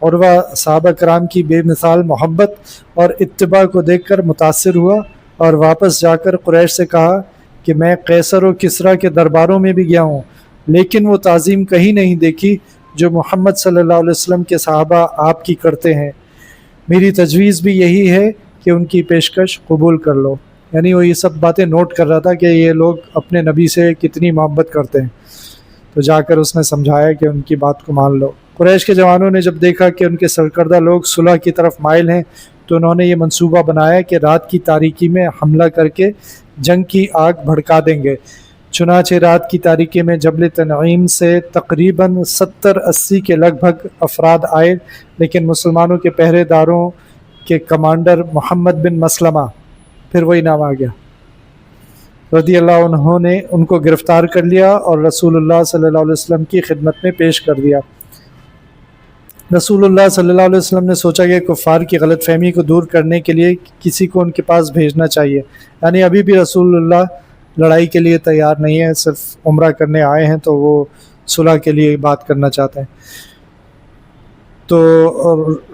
عروہ صحابہ کرام کی بے مثال محبت اور اتباع کو دیکھ کر متاثر ہوا اور واپس جا کر قریش سے کہا کہ میں قیصر و کسریٰ کے درباروں میں بھی گیا ہوں، لیکن وہ تعظیم کہیں نہیں دیکھی جو محمد صلی اللہ علیہ وسلم کے صحابہ آپ کی کرتے ہیں۔ میری تجویز بھی یہی ہے کہ ان کی پیشکش قبول کر لو۔ یعنی وہ یہ سب باتیں نوٹ کر رہا تھا کہ یہ لوگ اپنے نبی سے کتنی محبت کرتے ہیں، تو جا کر اس نے سمجھایا کہ ان کی بات کو مان لو۔ قریش کے جوانوں نے جب دیکھا کہ ان کے سرکردہ لوگ صلح کی طرف مائل ہیں تو انہوں نے یہ منصوبہ بنایا کہ رات کی تاریکی میں حملہ کر کے جنگ کی آگ بھڑکا دیں گے۔ چنانچہ رات کی تاریکی میں جبل تنعیم سے تقریباً 70-80 کے لگ بھگ افراد آئے، لیکن مسلمانوں کے پہرے داروں کے کمانڈر محمد بن مسلمہ، پھر وہی نام آ گیا، رضی اللہ عنہ نے ان کو گرفتار کر لیا اور رسول اللہ صلی اللہ علیہ وسلم کی خدمت میں پیش کر دیا۔ رسول اللہ صلی اللہ علیہ وسلم نے سوچا کہ کفار کی غلط فہمی کو دور کرنے کے لیے کسی کو ان کے پاس بھیجنا چاہیے، یعنی ابھی بھی رسول اللہ لڑائی کے لیے تیار نہیں ہے، صرف عمرہ کرنے آئے ہیں، تو وہ صلح کے لیے بات کرنا چاہتے ہیں۔ تو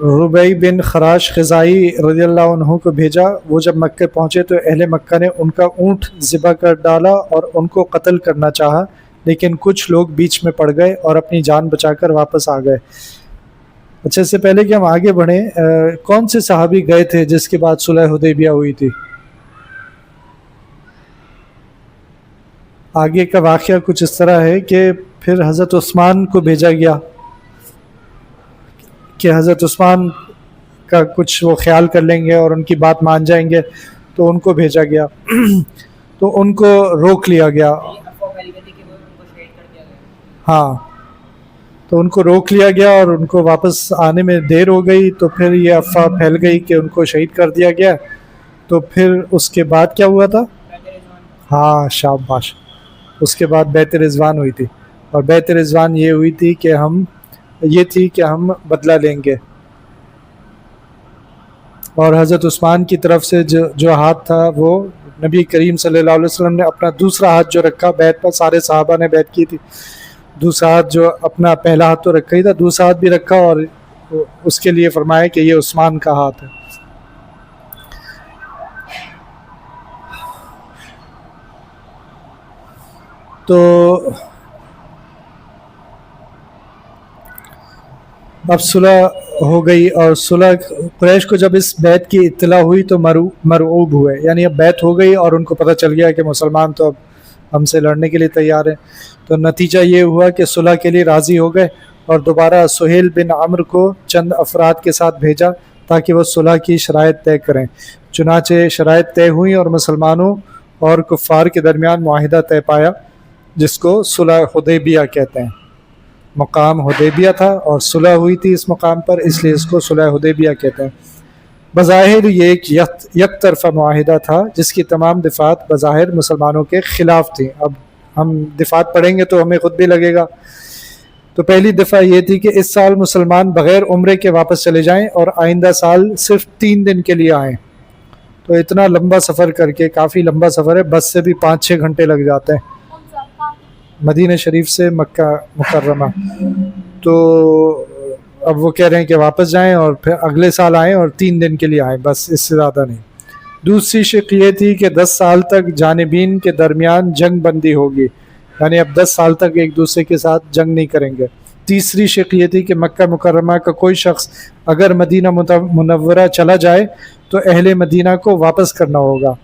ربیع بن خراش خزائی رضی اللہ عنہ کو بھیجا۔ وہ جب مکہ پہنچے تو اہل مکہ نے ان کا اونٹ ذبح کر ڈالا اور ان کو قتل کرنا چاہا، لیکن کچھ لوگ بیچ میں پڑ گئے اور اپنی جان بچا کر واپس آ گئے۔ اچھا، اس سے پہلے کہ ہم آگے بڑھیں، کون سے صحابی گئے تھے جس کے بعد صلح حدیبیہ ہوئی تھی؟ آگے کا واقعہ کچھ اس طرح ہے کہ پھر حضرت عثمان کو بھیجا گیا کہ حضرت عثمان کا کچھ وہ خیال کر لیں گے اور ان کی بات مان جائیں گے، تو ان کو بھیجا گیا تو ان کو روک لیا گیا۔ ہاں، تو ان کو روک لیا گیا اور ان کو واپس آنے میں دیر ہو گئی، تو پھر یہ افواہ پھیل گئی کہ ان کو شہید کر دیا گیا۔ تو پھر اس کے بعد کیا ہوا تھا؟ ہاں، شاباش، اس کے بعد بیعت رضوان ہوئی تھی، اور بیعت رضوان یہ ہوئی تھی کہ ہم بدلہ لیں گے، اور حضرت عثمان کی طرف سے جو ہاتھ تھا وہ نبی کریم صلی اللہ علیہ وسلم نے اپنا دوسرا ہاتھ جو رکھا بیعت پر، سارے صحابہ نے بیعت کی تھی، دوسرا ہاتھ جو اپنا پہلا ہاتھ تو رکھا ہی تھا، دوسرا ہاتھ بھی رکھا اور اس کے لیے فرمایا کہ یہ عثمان کا ہاتھ ہے۔ تو اب صلح ہو گئی، اور صلح قریش کو جب اس بیعت کی اطلاع ہوئی تو مرعوب ہوئے، یعنی اب بیعت ہو گئی اور ان کو پتہ چل گیا کہ مسلمان تو اب ہم سے لڑنے کے لیے تیار ہیں۔ تو نتیجہ یہ ہوا کہ صلح کے لیے راضی ہو گئے اور دوبارہ سہیل بن عمرو کو چند افراد کے ساتھ بھیجا تاکہ وہ صلح کی شرائط طے کریں۔ چنانچہ شرائط طے ہوئیں اور مسلمانوں اور کفار کے درمیان معاہدہ طے پایا، جس کو صلح حدیبیہ کہتے ہیں۔ مقام حدیبیہ تھا اور صلح ہوئی تھی اس مقام پر، اس لیے اس کو صلح حدیبیہ کہتے ہیں۔ بظاہر یہ ایک یک طرفہ معاہدہ تھا جس کی تمام دفعات بظاہر مسلمانوں کے خلاف تھیں۔ اب ہم دفعات پڑھیں گے تو ہمیں خود بھی لگے گا۔ تو پہلی دفعہ یہ تھی کہ اس سال مسلمان بغیر عمرے کے واپس چلے جائیں اور آئندہ سال صرف 3 دن کے لیے آئیں۔ تو اتنا لمبا سفر کر کے، کافی لمبا سفر ہے، بس سے بھی 5-6 گھنٹے لگ جاتے ہیں مدینہ شریف سے مکہ مکرمہ۔ تو اب وہ کہہ رہے ہیں کہ واپس جائیں اور پھر اگلے سال آئیں اور 3 دن کے لیے آئیں، بس اس سے زیادہ نہیں۔ دوسری شق یہ تھی کہ 10 سال تک جانبین کے درمیان جنگ بندی ہوگی، یعنی اب 10 سال تک ایک دوسرے کے ساتھ جنگ نہیں کریں گے۔ تیسری شق یہ تھی کہ مکہ مکرمہ کا کوئی شخص اگر مدینہ منورہ چلا جائے تو اہل مدینہ کو واپس کرنا ہوگا،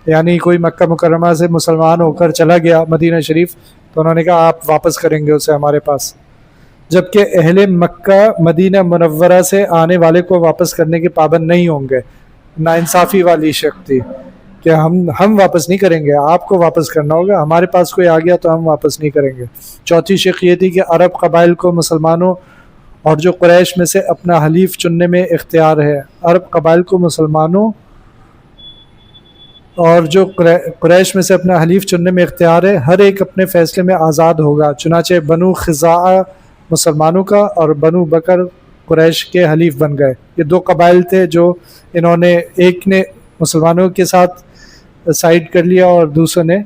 یعنی کوئی مکہ مکرمہ سے مسلمان ہو کر چلا گیا مدینہ شریف تو انہوں نے کہا آپ واپس کریں گے اسے ہمارے پاس، جبکہ اہل مکہ مدینہ منورہ سے آنے والے کو واپس کرنے کے پابند نہیں ہوں گے۔ ناانصافی والی شق تھی کہ ہم واپس نہیں کریں گے، آپ کو واپس کرنا ہوگا، ہمارے پاس کوئی آ گیا تو ہم واپس نہیں کریں گے۔ چوتھی شق یہ تھی کہ عرب قبائل کو مسلمانوں اور جو قریش میں سے اپنا حلیف چننے میں اختیار ہے، عرب قبائل کو مسلمانوں اور جو قریش میں سے اپنا حلیف چننے میں اختیار ہے، ہر ایک اپنے فیصلے میں آزاد ہوگا۔ چنانچہ بنو خزاعہ مسلمانوں کا اور بنو بکر قریش کے حلیف بن گئے۔ یہ 2 قبائل تھے جو ایک نے مسلمانوں کے ساتھ سائیڈ کر لیا اور دوسرے نے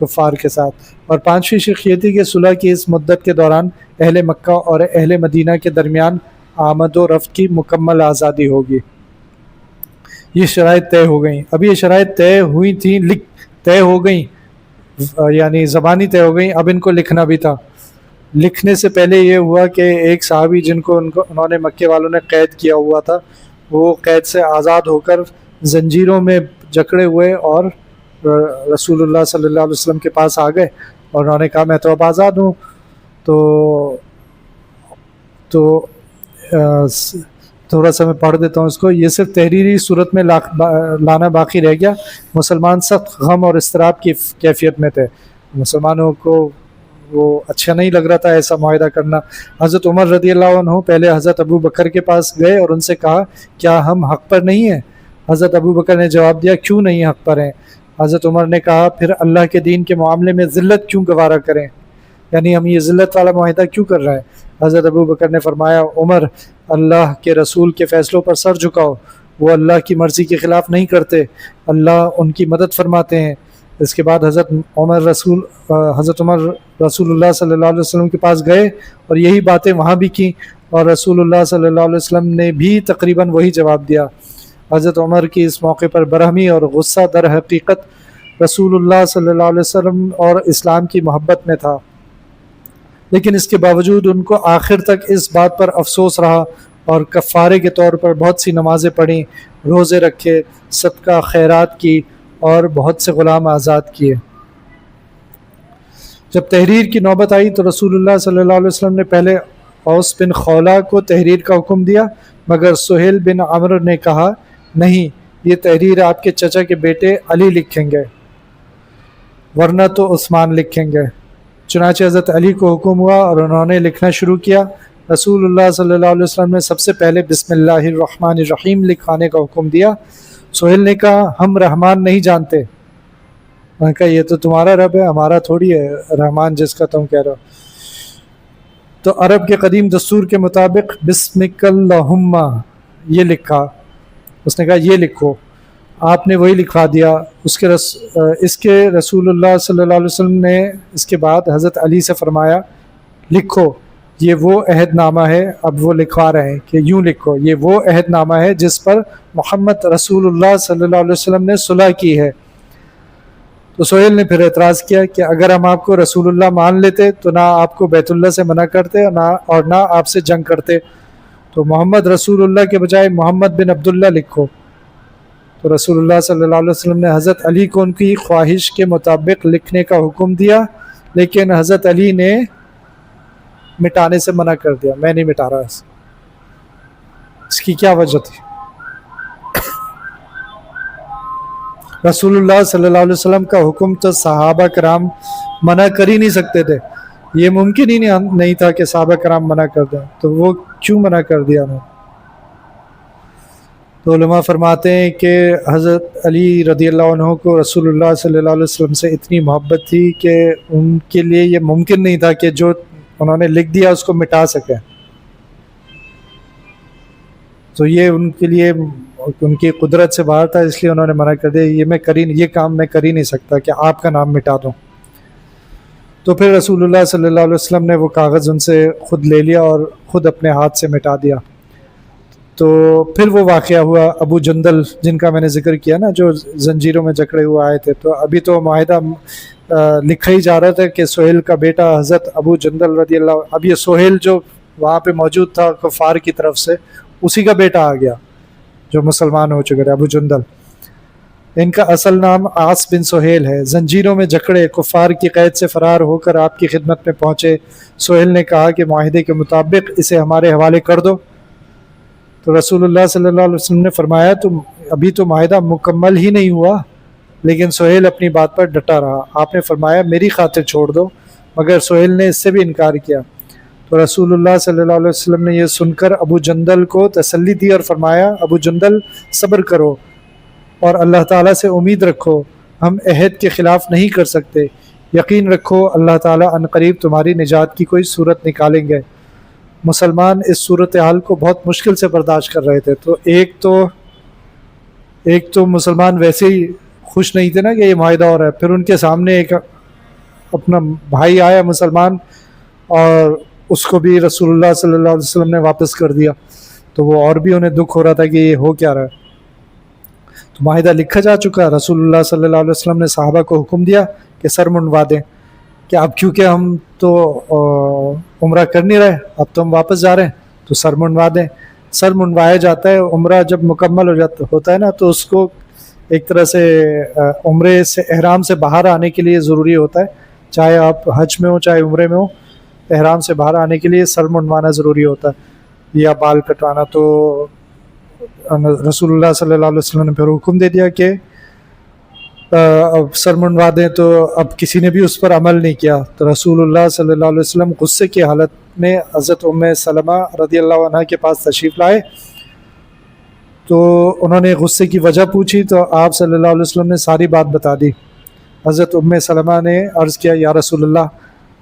کفار کے ساتھ. اور پانچویں شرط یہ تھی کہ صلح کی اس مدت کے دوران اہل مکہ اور اہل مدینہ کے درمیان آمد و رفت کی مکمل آزادی ہوگی. یہ شرائط طے ہو گئیں. اب یہ شرائط طے ہوئی تھیں، طے ہو گئیں، یعنی زبانی طے ہو گئیں. اب ان کو لکھنا بھی تھا. لکھنے سے پہلے یہ ہوا کہ ایک صحابی جن کو انہوں نے مکے والوں نے قید کیا ہوا تھا، وہ قید سے آزاد ہو کر زنجیروں میں جکڑے ہوئے اور رسول اللہ صلی اللہ علیہ وسلم کے پاس آ گئے اور انہوں نے کہا میں تو اب آزاد ہوں. تو تھوڑا سا میں پڑھ دیتا ہوں اس کو. یہ صرف تحریری صورت میں لانا باقی رہ گیا. مسلمان سخت غم اور اضطراب کی کیفیت میں تھے. مسلمانوں کو وہ اچھا نہیں لگ رہا تھا ایسا معاہدہ کرنا. حضرت عمر رضی اللہ عنہ پہلے حضرت ابو بکر کے پاس گئے اور ان سے کہا کیا ہم حق پر نہیں ہیں؟ حضرت ابو بکر نے جواب دیا کیوں نہیں حق پر ہیں؟ حضرت عمر نے کہا پھر اللہ کے دین کے معاملے میں ذلت کیوں گوارا کریں، یعنی ہم یہ ذلت والا معاہدہ کیوں کر رہے ہیں؟ حضرت ابو بکر نے فرمایا عمر اللہ کے رسول کے فیصلوں پر سر جھکاؤ، وہ اللہ کی مرضی کے خلاف نہیں کرتے، اللہ ان کی مدد فرماتے ہیں. اس کے بعد حضرت عمر رسول اللہ صلی اللہ علیہ وسلم کے پاس گئے اور یہی باتیں وہاں بھی کیں اور رسول اللہ صلی اللہ علیہ وسلم نے بھی تقریباً وہی جواب دیا. حضرت عمر کی اس موقع پر برہمی اور غصہ در حقیقت رسول اللہ صلی اللہ علیہ وسلم اور اسلام کی محبت میں تھا، لیکن اس کے باوجود ان کو آخر تک اس بات پر افسوس رہا اور کفارے کے طور پر بہت سی نمازیں پڑھیں، روزے رکھے، صدقہ خیرات کی اور بہت سے غلام آزاد کیے. جب تحریر کی نوبت آئی تو رسول اللہ صلی اللہ علیہ وسلم نے پہلے اوس بن خولہ کو تحریر کا حکم دیا، مگر سہیل بن عمرو نے کہا نہیں، یہ تحریر آپ کے چچا کے بیٹے علی لکھیں گے، ورنہ تو عثمان لکھیں گے. چنانچہ حضرت علی کو حکم ہوا اور انہوں نے لکھنا شروع کیا. رسول اللہ صلی اللہ علیہ وسلم نے سب سے پہلے بسم اللہ الرحمن الرحیم لکھوانے کا حکم دیا. سہیل نے کہا ہم رحمان نہیں جانتے. میں نے کہا یہ تو تمہارا رب ہے، ہمارا تھوڑی ہے رحمان جس کا تم کہہ رہے ہو. تو عرب کے قدیم دستور کے مطابق بسمک اللہم یہ لکھا. اس نے کہا یہ لکھو. آپ نے وہی لکھوا دیا. اس کے رسول اللہ صلی اللہ علیہ وسلم نے اس کے بعد حضرت علی سے فرمایا لکھو، یہ وہ عہد نامہ ہے. اب وہ لکھوا رہے ہیں کہ یوں لکھو، یہ وہ عہد نامہ ہے جس پر محمد رسول اللہ صلی اللہ علیہ وسلم نے صلح کی ہے. تو سہیل نے پھر اعتراض کیا کہ اگر ہم آپ کو رسول اللہ مان لیتے تو نہ آپ کو بیت اللہ سے منع کرتے اور نہ آپ سے جنگ کرتے، تو محمد رسول اللہ کے بجائے محمد بن عبداللہ لکھو. تو رسول اللہ صلی اللہ علیہ وسلم نے حضرت علی کو ان کی خواہش کے مطابق لکھنے کا حکم دیا، لیکن حضرت علی نے مٹانے سے منع کر دیا. میں نہیں مٹا رہا. اس کی کیا وجہ تھی؟ رسول اللہ صلی اللہ علیہ وسلم کا حکم تو صحابہ کرام منع کر ہی نہیں سکتے تھے. یہ ممکن ہی نہیں تھا کہ صحابہ کرام منع کر دیں، تو وہ کیوں منع کر دیا انہوں نے؟ تو علماء فرماتے ہیں کہ حضرت علی رضی اللہ عنہ کو رسول اللہ صلی اللہ علیہ وسلم سے اتنی محبت تھی کہ ان کے لیے یہ ممکن نہیں تھا کہ جو انہوں نے لکھ دیا اس کو مٹا سکے. تو یہ ان کے لیے ان کی قدرت سے باہر تھا، اس لیے انہوں نے منع کر دیا. یہ کام میں کر ہی نہیں سکتا کہ آپ کا نام مٹا دوں. تو پھر رسول اللہ صلی اللہ علیہ وسلم نے وہ کاغذ ان سے خود لے لیا اور خود اپنے ہاتھ سے مٹا دیا. تو پھر وہ واقعہ ہوا ابو جندل جن کا میں نے ذکر کیا نا، جو زنجیروں میں جکڑے ہوئے آئے تھے. تو ابھی تو معاہدہ لکھا ہی جا رہا تھا کہ سہیل کا بیٹا حضرت ابو جندل رضی اللہ، اب یہ سہیل جو وہاں پہ موجود تھا کفار کی طرف سے، اسی کا بیٹا آ گیا جو مسلمان ہو چکے تھے، ابو جندل. ان کا اصل نام عاص بن سہیل ہے. زنجیروں میں جکڑے کفار کی قید سے فرار ہو کر آپ کی خدمت میں پہنچے. سہیل نے کہا کہ معاہدے کے مطابق اسے ہمارے حوالے کر دو. تو رسول اللہ صلی اللہ علیہ وسلم نے فرمایا تو ابھی تو معاہدہ مکمل ہی نہیں ہوا. لیکن سہیل اپنی بات پر ڈٹا رہا. آپ نے فرمایا میری خاطر چھوڑ دو، مگر سہیل نے اس سے بھی انکار کیا. تو رسول اللہ صلی اللہ علیہ وسلم نے یہ سن کر ابو جندل کو تسلی دی اور فرمایا ابو جندل صبر کرو اور اللہ تعالیٰ سے امید رکھو، ہم عہد کے خلاف نہیں کر سکتے. یقین رکھو اللہ تعالیٰ عنقریب تمہاری نجات کی کوئی صورت نکالیں گے. مسلمان اس صورتحال کو بہت مشکل سے برداشت کر رہے تھے. تو ایک تو مسلمان ویسے ہی خوش نہیں تھے نا کہ یہ معاہدہ ہو رہا ہے، پھر ان کے سامنے ایک اپنا بھائی آیا مسلمان اور اس کو بھی رسول اللہ صلی اللہ علیہ وسلم نے واپس کر دیا، تو وہ اور بھی انہیں دکھ ہو رہا تھا کہ یہ ہو کیا رہا ہے. تو معاہدہ لکھا جا چکا. رسول اللہ صلی اللہ علیہ وسلم نے صحابہ کو حکم دیا کہ سر منڈوا دیں، کہ اب کیونکہ ہم تو عمرہ کر نہیں رہے، اب تو ہم واپس جا رہے ہیں تو سر منڈوا دیں. سر منڈوایا جاتا ہے. عمرہ جب مکمل ہوتا ہے نا تو اس کو ایک طرح سے عمرے سے احرام سے باہر آنے کے لیے ضروری ہوتا ہے، چاہے آپ حج میں ہو چاہے عمرے میں ہو، احرام سے باہر آنے کے لیے سر منڈوانا ضروری ہوتا ہے یا بال کٹوانا. تو رسول اللہ صلی اللہ علیہ وسلم نے پھر حکم دے دیا کہ اب سر منڈوا دیں، تو اب کسی نے بھی اس پر عمل نہیں کیا. تو رسول اللہ صلی اللہ علیہ وسلم غصے کی حالت میں حضرت ام سلمہ رضی اللہ عنہ کے پاس تشریف لائے. تو انہوں نے غصے کی وجہ پوچھی تو آپ صلی اللہ علیہ وسلم نے ساری بات بتا دی. حضرت ام سلمہ نے عرض کیا یا رسول اللہ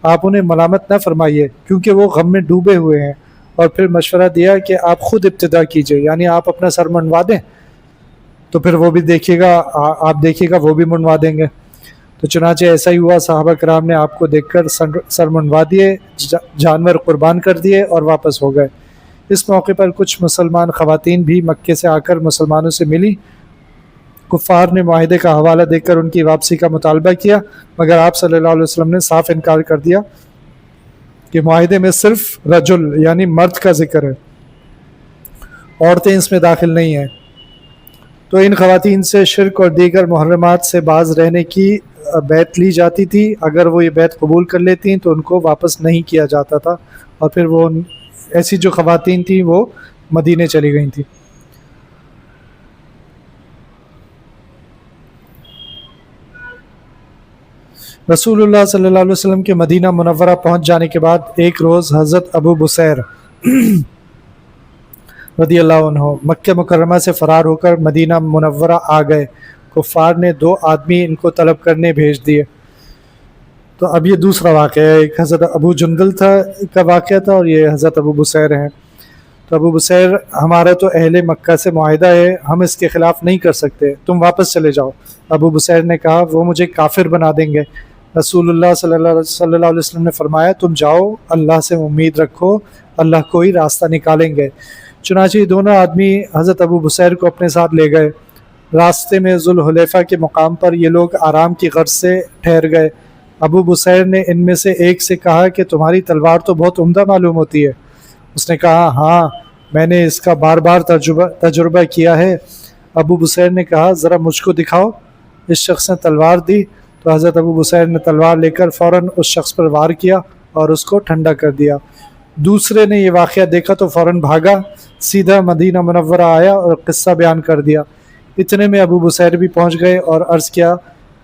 آپ انہیں ملامت نہ فرمائیے کیونکہ وہ غم میں ڈوبے ہوئے ہیں، اور پھر مشورہ دیا کہ آپ خود ابتدا کیجئے، یعنی آپ اپنا سر منڈوا دیں تو پھر وہ بھی دیکھیے گا، آپ دیکھیے گا وہ بھی منڈوا دیں گے. تو چنانچہ ایسا ہی ہوا. صحابہ کرام نے آپ کو دیکھ کر سر منڈوا دیے، جانور قربان کر دیے اور واپس ہو گئے. اس موقع پر کچھ مسلمان خواتین بھی مکے سے آ کر مسلمانوں سے ملی. کفار نے معاہدے کا حوالہ دے کر ان کی واپسی کا مطالبہ کیا، مگر آپ صلی اللہ علیہ وسلم نے صاف انکار کر دیا کہ معاہدے میں صرف رجل یعنی مرد کا ذکر ہے، عورتیں اس میں داخل نہیں ہیں. تو ان خواتین سے شرک اور دیگر محرمات سے باز رہنے کی بیعت لی جاتی تھی. اگر وہ یہ بیعت قبول کر لیتی تو ان کو واپس نہیں کیا جاتا تھا، اور پھر وہ ایسی جو خواتین تھیں وہ مدینے چلی گئی تھیں. رسول اللہ صلی اللہ علیہ وسلم کے مدینہ منورہ پہنچ جانے کے بعد ایک روز حضرت ابو بصیر رضی اللہ عنہ مکہ مکرمہ سے فرار ہو کر مدینہ منورہ آ گئے. کفار نے 2 آدمی ان کو طلب کرنے بھیج دیے. تو اب یہ دوسرا واقعہ ہے. ایک حضرت ابو جندل کا واقعہ تھا اور یہ حضرت ابو بصیر ہیں. تو ابو بصیر ہمارا تو اہل مکہ سے معاہدہ ہے، ہم اس کے خلاف نہیں کر سکتے، تم واپس چلے جاؤ. ابو بصیر نے کہا وہ مجھے کافر بنا دیں گے. رسول اللہ صلی اللہ علیہ وسلم نے فرمایا تم جاؤ، اللہ سے امید رکھو، اللہ کوئی راستہ نکالیں گے. چنانچہ دونوں آدمی حضرت ابو بصیر کو اپنے ساتھ لے گئے. راستے میں ذوالحلیفہ کے مقام پر یہ لوگ آرام کی غرض سے ٹھہر گئے. ابو بصیر نے ان میں سے ایک سے کہا کہ تمہاری تلوار تو بہت عمدہ معلوم ہوتی ہے. اس نے کہا ہاں میں نے اس کا بار بار تجربہ کیا ہے. ابو بصیر نے کہا ذرا مجھ کو دکھاؤ. اس شخص نے تلوار دی تو حضرت ابو بصیر نے تلوار لے کر فوراً اس شخص پر وار کیا اور اس کو ٹھنڈا کر دیا. دوسرے نے یہ واقعہ دیکھا تو فوراً بھاگا، سیدھا مدینہ منورہ آیا اور قصہ بیان کر دیا. اتنے میں ابو بصیر بھی پہنچ گئے اور عرض کیا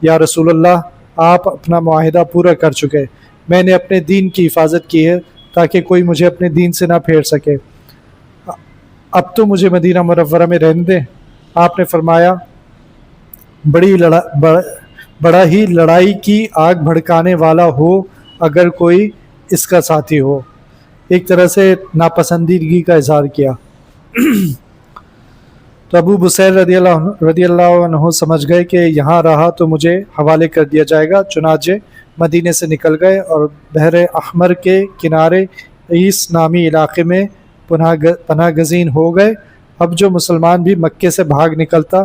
یا رسول اللہ آپ اپنا معاہدہ پورا کر چکے، میں نے اپنے دین کی حفاظت کی ہے تاکہ کوئی مجھے اپنے دین سے نہ پھیر سکے، اب تو مجھے مدینہ منورہ میں رہنے دیں. آپ نے فرمایا بڑا ہی لڑائی کی آگ بھڑکانے والا ہو اگر کوئی اس کا ساتھی ہو. ایک طرح سے ناپسندیدگی کا اظہار کیا. تو ابو بصیر رضی اللہ عنہ سمجھ گئے کہ یہاں رہا تو مجھے حوالے کر دیا جائے گا. چنانچہ مدینے سے نکل گئے اور بحر احمر کے کنارے عیس نامی علاقے میں پناہ گزین ہو گئے. اب جو مسلمان بھی مکے سے بھاگ نکلتا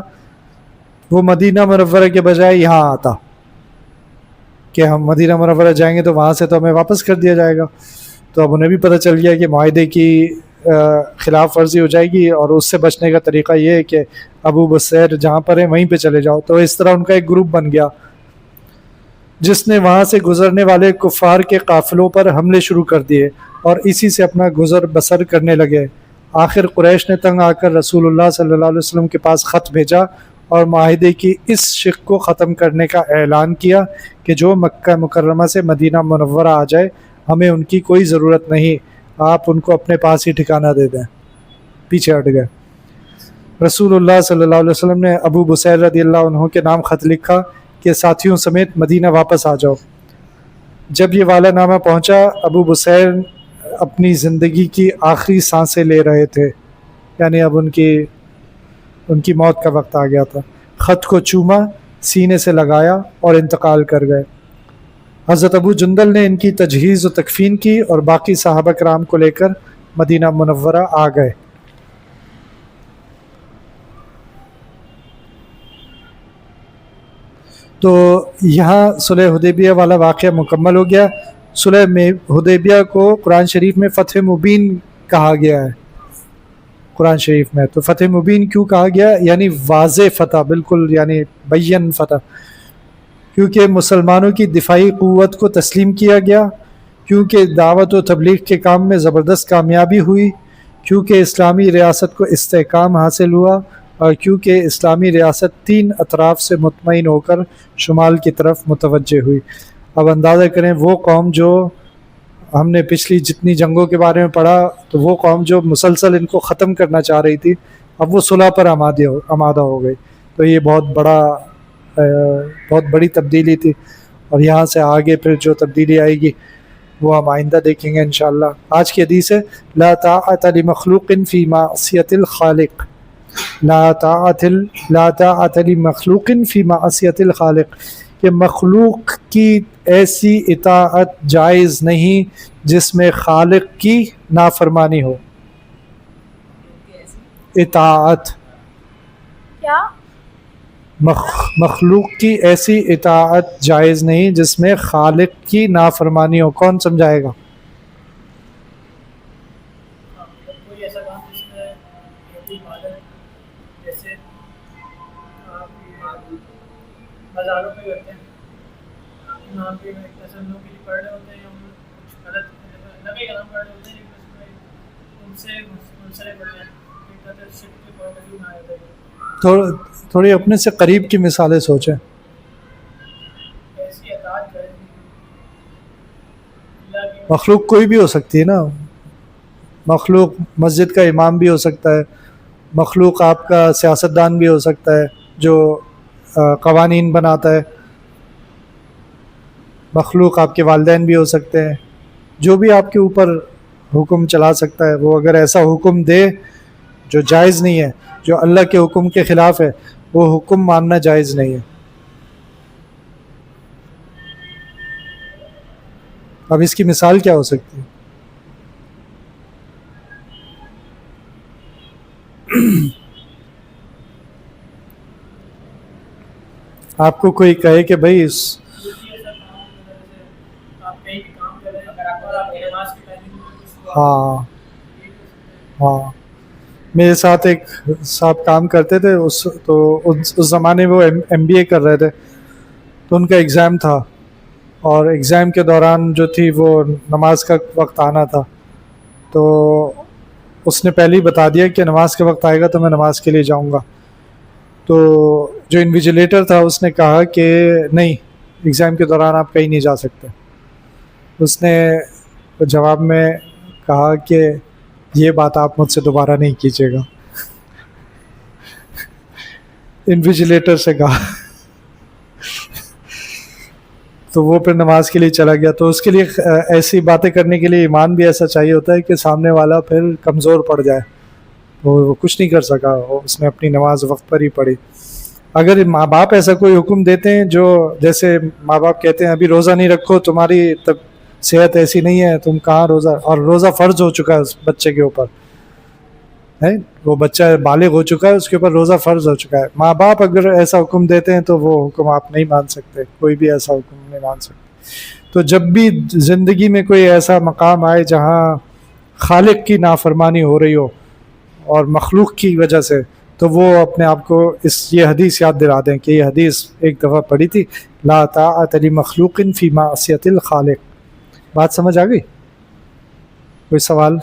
وہ مدینہ منورہ کے بجائے یہاں آتا کہ ہم مدینہ منورہ جائیں گے تو وہاں سے تو ہمیں واپس کر دیا جائے گا. تو اب انہیں بھی پتہ چل گیا کہ معاہدے کی خلاف ورزی ہو جائے گی، اور اس سے بچنے کا طریقہ یہ ہے کہ ابو بصیر جہاں پر ہیں وہیں پہ چلے جاؤ. تو اس طرح ان کا ایک گروپ بن گیا جس نے وہاں سے گزرنے والے کفار کے قافلوں پر حملے شروع کر دیے اور اسی سے اپنا گزر بسر کرنے لگے. آخر قریش نے تنگ آ کر رسول اللہ صلی اللہ علیہ وسلم کے پاس خط بھیجا اور معاہدے کی اس شق کو ختم کرنے کا اعلان کیا کہ جو مکہ مکرمہ سے مدینہ منورہ آ جائے ہمیں ان کی کوئی ضرورت نہیں، آپ ان کو اپنے پاس ہی ٹھکانہ دے دیں. پیچھے ہٹ گئے. رسول اللہ صلی اللہ علیہ وسلم نے ابو بصیر رضی اللہ عنہ کے نام خط لکھا کہ ساتھیوں سمیت مدینہ واپس آ جاؤ. جب یہ والا نامہ پہنچا ابو بصیر اپنی زندگی کی آخری سانسیں لے رہے تھے، یعنی اب ان کی موت کا وقت آ گیا تھا. خط کو چوما، سینے سے لگایا اور انتقال کر گئے. حضرت ابو جندل نے ان کی تجہیز و تکفین کی اور باقی صحابہ کرام کو لے کر مدینہ منورہ آ گئے. تو یہاں صلح حدیبیہ والا واقعہ مکمل ہو گیا. صلح حدیبیہ کو قرآن شریف میں فتح مبین کہا گیا ہے. قرآن شریف میں تو فتح مبین کیوں کہا گیا؟ یعنی واضح فتح، بالکل یعنی بین فتح، کیونکہ مسلمانوں کی دفاعی قوت کو تسلیم کیا گیا، کیونکہ دعوت و تبلیغ کے کام میں زبردست کامیابی ہوئی، کیونکہ اسلامی ریاست کو استحکام حاصل ہوا، اور کیونکہ اسلامی ریاست 3 اطراف سے مطمئن ہو کر شمال کی طرف متوجہ ہوئی. اب اندازہ کریں وہ قوم جو ہم نے پچھلی جتنی جنگوں کے بارے میں پڑھا، تو وہ قوم جو مسلسل ان کو ختم کرنا چاہ رہی تھی، اب وہ صلح پر آمادہ ہو گئی. تو یہ بہت بڑی تبدیلی تھی. اور یہاں سے آگے پھر جو تبدیلی آئے گی وہ ہم آئندہ دیکھیں گے انشاءاللہ. آج کی حدیث ہے لا طاعت لمخلوق فی معصیت الخالق. لا طاعت لمخلوق فی معصیت الخالق، کہ مخلوق کی ایسی اطاعت جائز نہیں جس میں خالق کی نافرمانی ہو. اطاعت کیا؟ مخلوق کی ایسی اطاعت جائز نہیں جس میں خالق کی نافرمانی ہو. کون سمجھائے گا؟ کوئی ایسا کام جس میں کوئی عبادت، جیسے آپ بازاروں پہ کرتے ہیں، وہاں پہ ایسے لوگ کے لیے پڑھ رہے ہوتے ہیں، یا کچھ غلط نبی کا نام پڑھ رہے ہوتے ہیں، لیکن اس میں ان سے منسلک ہوتے ہیں، شرک کے پوائنٹ آف ویو میں آ جاتا ہے. تھوڑی اپنے سے قریب کی مثالیں سوچیں. ایسی اطاعت کریں اللہ کی مخلوق کوئی بھی ہو سکتی ہے نا. مخلوق مسجد کا امام بھی ہو سکتا ہے، مخلوق آپ کا سیاستدان بھی ہو سکتا ہے جو قوانین بناتا ہے، مخلوق آپ کے والدین بھی ہو سکتے ہیں. جو بھی آپ کے اوپر حکم چلا سکتا ہے، وہ اگر ایسا حکم دے جو جائز نہیں ہے، جو اللہ کے حکم کے خلاف ہے، وہ حکم ماننا جائز نہیں ہے. اب اس کی مثال کیا ہو سکتی ہے؟ آپ کو کوئی کہے کہ بھائی آپ کہیں بھی کام کر رہے ہیں اور آپ کی نماز کی ٹائمنگ میں کچھ ہاں ہاں میرے ساتھ ایک صاحب کام کرتے تھے، اس زمانے میں وہ ایم بی اے کر رہے تھے. تو ان کا ایگزام تھا، اور ایگزام کے دوران جو تھی وہ نماز کا وقت آنا تھا. تو اس نے پہلے ہی بتا دیا کہ نماز کا وقت آئے گا تو میں نماز کے لیے جاؤں گا. تو جو انویجیلیٹر تھا اس نے کہا کہ نہیں، ایگزام کے دوران آپ کہیں نہیں جا سکتے. اس نے جواب میں کہا کہ یہ بات آپ مجھ سے دوبارہ نہیں کیجیے گا. انویجیلیٹر سے کہا. تو وہ پھر نماز کے لیے چلا گیا. تو اس کے لیے ایسی باتیں کرنے کے لیے ایمان بھی ایسا چاہیے ہوتا ہے کہ سامنے والا پھر کمزور پڑ جائے. وہ کچھ نہیں کر سکا، اس نے اپنی نماز وقت پر ہی پڑھی. اگر ماں باپ ایسا کوئی حکم دیتے ہیں، جو جیسے ماں باپ کہتے ہیں ابھی روزہ نہیں رکھو، تمہاری صحت ایسی نہیں ہے، تم کہاں روزہ، اور روزہ فرض ہو چکا ہے اس بچے کے اوپر ہے، وہ بچہ بالغ ہو چکا ہے، اس کے اوپر روزہ فرض ہو چکا ہے. ماں باپ اگر ایسا حکم دیتے ہیں تو وہ حکم آپ نہیں مان سکتے، کوئی بھی ایسا حکم نہیں مان سکتے. تو جب بھی زندگی میں کوئی ایسا مقام آئے جہاں خالق کی نافرمانی ہو رہی ہو اور مخلوق کی وجہ سے، تو وہ اپنے آپ کو یہ حدیث یاد دلا دیں کہ یہ حدیث ایک دفعہ پڑھی تھی، لا طاعت لمخلوق فی معصیت الخالق. بات سمجھ آ گئی؟ کوئی سوال؟